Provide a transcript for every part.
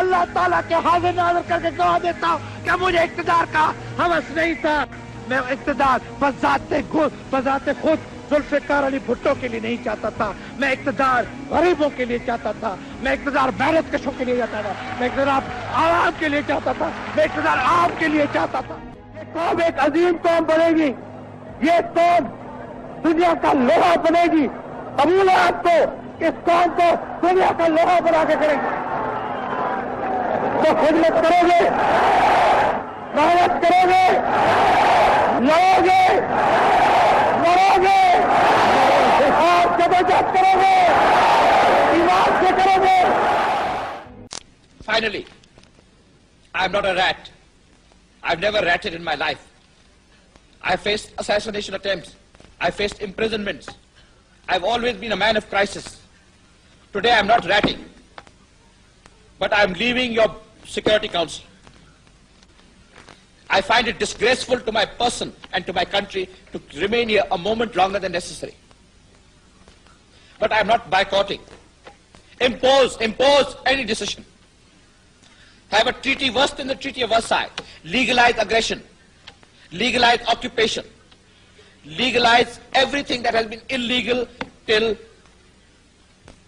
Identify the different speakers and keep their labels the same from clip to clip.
Speaker 1: اللہ تعالیٰ کے حاضر ناظر کر کے گواہ دیتا ہوں کہ مجھے اقتدار کا ہوس نہیں تھا. میں اقتدار بذات خود ذوالفقار علی بھٹو کے لیے نہیں چاہتا تھا. میں اقتدار غریبوں کے لیے چاہتا تھا. میں اقتدار محنت کشوں کے لیے چاہتا تھا. میں اقتدار عوام کے لیے چاہتا تھا. میں اقتدار عام کے لیے چاہتا تھا. یہ قوم ایک عظیم قوم بنے گی. یہ قوم دنیا کا لوہا بنے گی. قبول ہے آپ کو اس قوم کو دنیا کا لوہا بنا کے کریں گے. تو خدمت کرو گے, محنت کرو گے, لڑو گے, مرو گے, اور جدوجہد کرو گے, ایمان سے کرو گے.
Speaker 2: Finally, I am not a rat. I've never ratted in my life. I faced assassination attempts. I faced imprisonments. I've always been a man of crisis. Today I'm not ratting, but I'm leaving your Security Council. I find it disgraceful to my person and to my country to remain here a moment longer than necessary. But I'm not boycotting. Impose any decision. Have a treaty worse than the Treaty of Versailles. Legalize aggression. Legalize occupation. Legalize everything that has been illegal till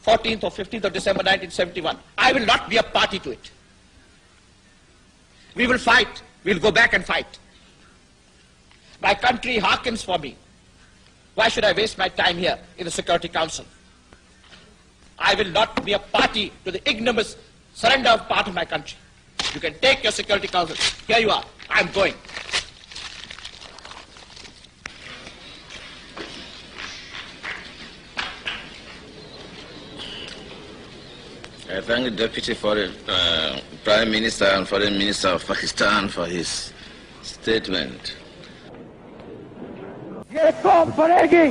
Speaker 2: 14th or 15th of December 1971. I will not be a party to it. We will fight. We'll go back and fight. My country hearkens for me. Why should I waste my time here in the Security Council? I will not be a party to the ignominious surrender of part of my country. You can take your Security Council. Here you are. I'm going.
Speaker 3: I thank the Deputy Foreign Prime Minister and Foreign Minister of Pakistan for his statement.
Speaker 1: یہ قوم بنے گی.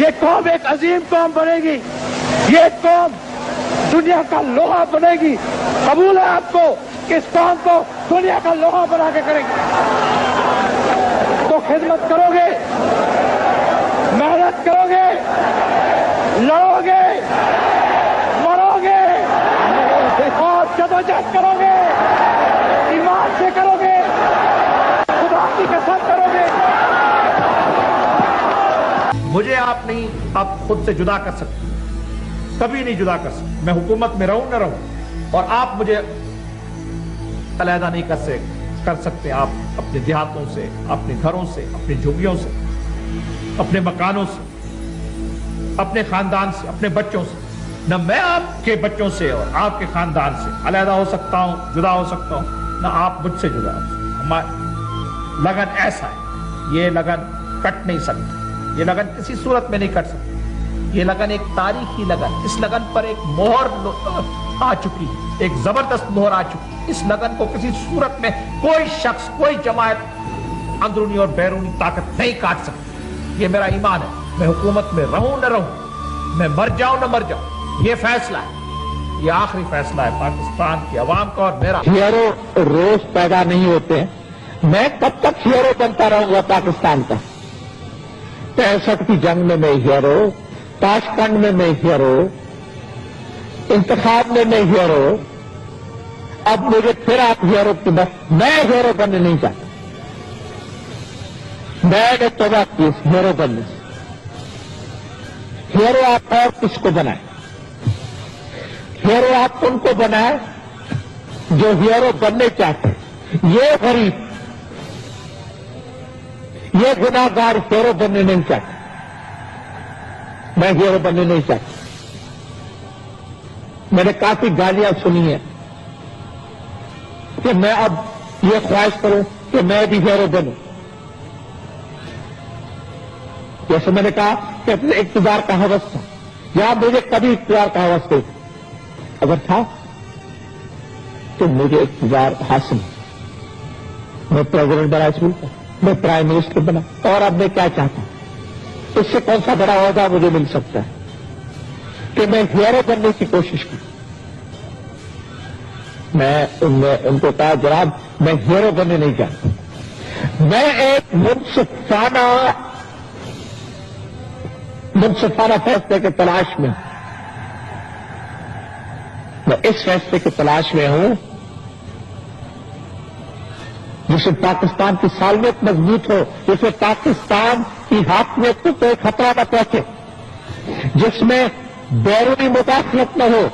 Speaker 1: یہ قوم ایک عظیم قوم بنے گی. یہ قوم دنیا کا لوہا بنے گی. قبول ہے آپ کو کہ اس قوم کو دنیا کا لوہا بنا کے کریں گے. تو خدمت کرو گے, محنت کرو گے, لڑو گے, مرو گے, اور جدوجہد کرو گے, ایمان سے کرو گے, خدا کی قسم کرو گے. مجھے آپ نہیں اب خود سے جدا کر سکتے, کبھی نہیں جدا کر سکتے. میں حکومت میں رہوں نہ رہوں, اور آپ مجھے علیحدہ نہیں کر سکتے. آپ اپنے دیہاتوں سے, اپنے گھروں سے, اپنی جھوپڑیوں سے, اپنے مکانوں سے, اپنے خاندان سے, اپنے بچوں سے. نہ میں آپ کے بچوں سے اور آپ کے خاندان سے علیحدہ ہو سکتا ہوں, جدا ہو سکتا ہوں, نہ آپ مجھ سے جدا ہو سکتے. ہمارا لگن ایسا ہے. یہ لگن کٹ نہیں سکتا. یہ لگن کسی صورت میں نہیں کٹ سکتا. یہ لگن ایک تاریخی لگن. اس لگن پر ایک مہر آ چکی, ایک زبردست مہر آ چکی. اس لگن کو کسی صورت میں کوئی شخص, کوئی جماعت اندرونی اور بیرونی طاقت نہیں کاٹ سکتی. یہ میرا ایمان ہے. میں حکومت میں رہوں نہ رہوں, میں مر جاؤں نہ مر جاؤں, یہ فیصلہ ہے. یہ آخری فیصلہ ہے پاکستان کی عوام کا اور میرا.
Speaker 4: ہیرو روز پیدا نہیں ہوتے ہیں. میں کب تک ہیرو بنتا رہوں گا پاکستان کا؟ 65 کی جنگ میں میں ہیرو, تاشقند میں میں ہیرو, انتخاب میں میں ہیرو. اب مجھے پھر آپ ہیرو کی بس. میں ہیرو بننے نہیں چاہتا. میں نے توبہ کی اس ہیرو بننے سے. ہیرو آپ اور کس کو بنائیں؟ ہیرو آپ ان کو بنائیں جو ہیرو بننے چاہتے ہیں. یہ غریب, یہ گناہگار ہیرو بننے نہیں چاہتے. میں ہیرو بننے نہیں چاہتا. میں نے کافی گالیاں سنی ہیں کہ میں اب یہ خواہش کروں کہ میں بھی ہیرو بنوں. جیسے میں نے کہا کہ اپنے اقتدار کا ہوس تھا, یا مجھے کبھی اقتدار کا ہوس نہیں تھا. اگر تھا تو مجھے اقتدار حاصل. میں پریزیڈنٹ بنا چکا, میں پرائم منسٹر بنا, اور اب میں کیا چاہتا ہوں؟ اس سے کون سا بڑا عہدہ مجھے مل سکتا ہے کہ میں ہیرو بننے کی کوشش کروں؟ میں ان کو کہا, جناب میں ہیرو بننے نہیں چاہتا. میں ایک منصفانہ فیصلے کے تلاش میں ہوں. میں اس فیصلے کی تلاش میں ہوں جس سے پاکستان کی سالمیت مضبوط ہو، جس سے پاکستان کی حاکمیت کو کوئی خطرہ نہ پہنچے، جس میں بیرونی مداخلت نہ ہو.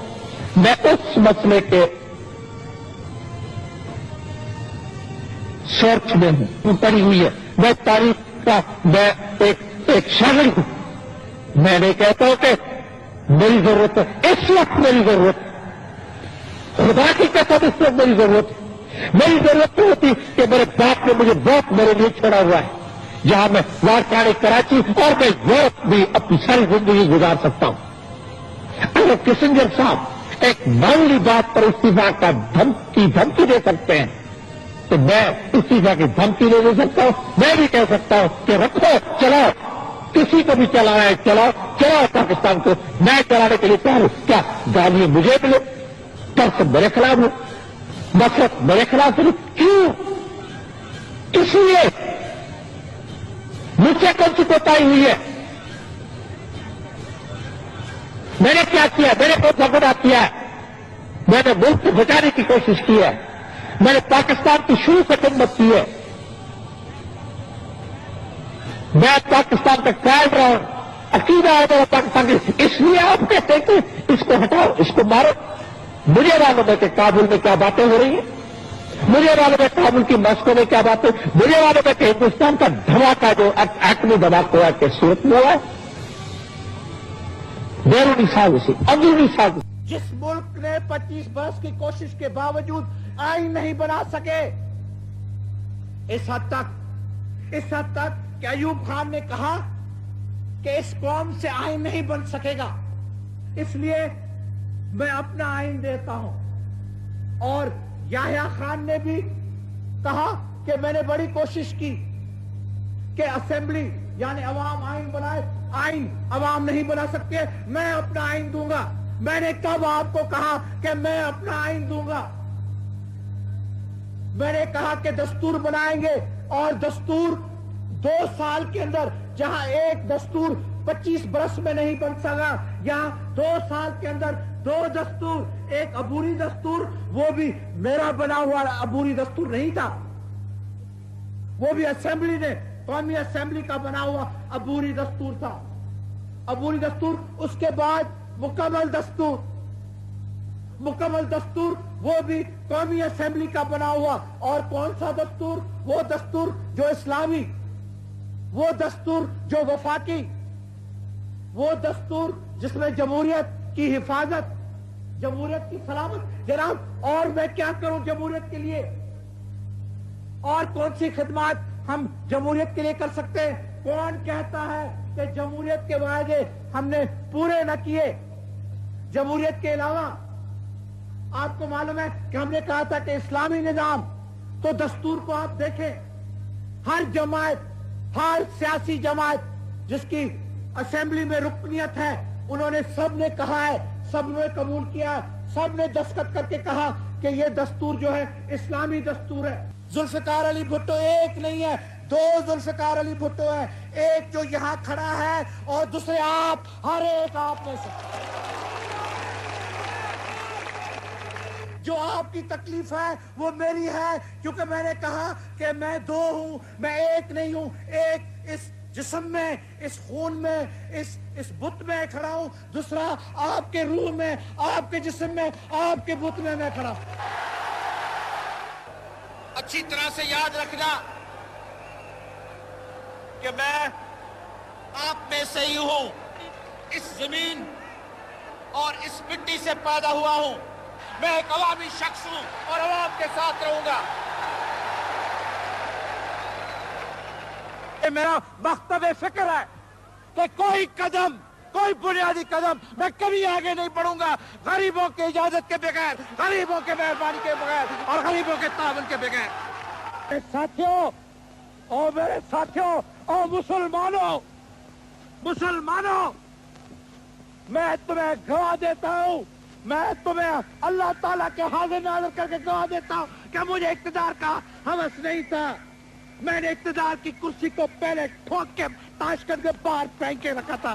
Speaker 4: میں اس مسئلے کے سرچ میں ہوں، پڑی ہوئی ہے. میں تاریخ کا میں ایک شاگرد ہوں. میں نہیں کہتا ہوں کہ میری ضرورت ہے، اس وقت میری ضرورت ہے، خدا کی قسم اس وقت میری ضرورت ہے. میری ضرورت نہیں ہوتی کہ میرے باپ نے مجھے بہت میرے لیے چھوڑا ہوا ہے جہاں میں وارکاڑی کراچی اور میں یورپ بھی اپنی ساری زندگی گزار سکتا ہوں. اگر کسنجر صاحب ایک معمولی بات پر استعفا کا دھمکی دے سکتے ہیں تو میں استعفا کی دھمکی نہیں دے سکتا ہوں. میں بھی کہہ سکتا ہوں کہ رکھو، چلاؤ، کسی کو بھی چلانا ہے چلاؤ پاکستان کو. میں چلانے کے لیے تیار ہوں. کیا گالی مجھے ملے، طرف میرے خلاف ہو، نفرت میرے خلاف ہو؟ کیوں؟ اس لیے مجھ سے کون سی کوتاہی ہوئی ہے؟ میں نے کیا کیا؟ میں نے کون سا گناہ کیا ہے؟ میں نے ملک کو بچانے کی کوشش کی ہے. میں نے پاکستان کی شروع سے خدمت کی ہے. میں پاکستان کا قائم رہا ہوں. عقیدہ ہے میرا پاکستان کی. اس لیے آپ کہتے ہیں کہ اس کو ہٹاؤ، اس کو مارو. مجھے معلوم ہے کہ کابل میں کیا باتیں ہو رہی ہیں. مجھے معلوم ہے کابل کی مسکو میں کیا باتیں. مجھے معلوم ہے کہ ہندوستان کا دھماکہ جو ایٹمی دھماکہ ہوا کہ صورت میں ہوا ہے، بیرونی سازش، اندرونی سازش.
Speaker 5: جس ملک نے 25 برس کی کوشش کے باوجود آئین نہیں بنا سکے، اس حد تک کہ ایوب خان نے کہا کہ اس قوم سے آئین نہیں بن سکے گا، اس لیے میں اپنا آئین دیتا ہوں. اور یحییٰ خان نے بھی کہا کہ میں نے بڑی کوشش کی کہ اسمبلی یعنی عوام آئین بنائے. آئین عوام نہیں بنا سکتے، میں اپنا آئین دوں گا. میں نے کب آپ کو کہا کہ میں اپنا آئین دوں گا؟ میں نے کہا کہ دستور بنائیں گے، اور دستور 2 سال کے اندر، جہاں ایک دستور 25 برس میں نہیں بن سکا، یہاں 2 سال کے اندر 2 دستور. ایک عبوری دستور، وہ بھی میرا بنا ہوا عبوری دستور نہیں تھا، وہ بھی اسمبلی نے، قومی اسمبلی کا بنا ہوا عبوری دستور تھا. عبوری دستور، اس کے بعد مکمل دستور وہ بھی قومی اسمبلی کا بنا ہوا. اور کون سا دستور؟ وہ دستور جو اسلامی، وہ دستور جو وفاقی، وہ دستور جس میں جمہوریت کی حفاظت، جمہوریت کی سلامت. جناب، اور میں کیا کروں جمہوریت کے لیے؟ اور کون سی خدمات ہم جمہوریت کے لیے کر سکتے ہیں؟ کون کہتا ہے کہ جمہوریت کے وعدے ہم نے پورے نہ کیے؟ جمہوریت کے علاوہ آپ کو معلوم ہے کہ ہم نے کہا تھا کہ اسلامی نظام، تو دستور کو آپ دیکھیں، ہر جماعت، ہر سیاسی جماعت جس کی اسمبلی میں رکنیت ہے، انہوں نے سب نے کہا ہے، سب نے قبول کیا ہے، سب نے دستخط کر کے کہا کہ یہ دستور جو ہے اسلامی دستور ہے. ذوالفقار علی بھٹو ایک نہیں ہے، 2 ذوالفقار علی بھٹو ہے. ایک جو یہاں کھڑا ہے اور دوسرے آپ، ہر ایک آپ میں سے. جو آپ کی تکلیف ہے وہ میری ہے، کیونکہ میں نے کہا کہ میں 2 ہوں، میں ایک نہیں ہوں. ایک اس جسم میں، اس خون میں، اس بت میں کھڑا ہوں. دوسرا آپ کے روح میں، آپ کے جسم میں، آپ کے بت میں کھڑا ہوں. اچھی طرح سے یاد رکھنا کہ میں آپ میں سے ہی ہوں، اس زمین اور اس مٹی سے پیدا ہوا ہوں. میں ایک عوامی شخص ہوں اور عوام کے ساتھ رہوں گا. یہ میرا مکتب فکر ہے کہ کوئی قدم، کوئی بنیادی قدم میں کبھی آگے نہیں بڑھوں گا غریبوں کی اجازت کے بغیر، غریبوں کے مہربانی کے بغیر اور غریبوں کے تعاون کے بغیر. میرے ساتھیوں اور مسلمانوں، میں تمہیں گواہ دیتا ہوں، میں تمہیں اللہ تعالیٰ کے حاضر ناظر کر کے گواہ دیتا ہوں کہ مجھے اقتدار کا ہوس نہیں تھا. میں نے اقتدار کی کرسی کو پہلے ٹھوک کے تاشقند کے باہر پھینک کے رکھا تھا.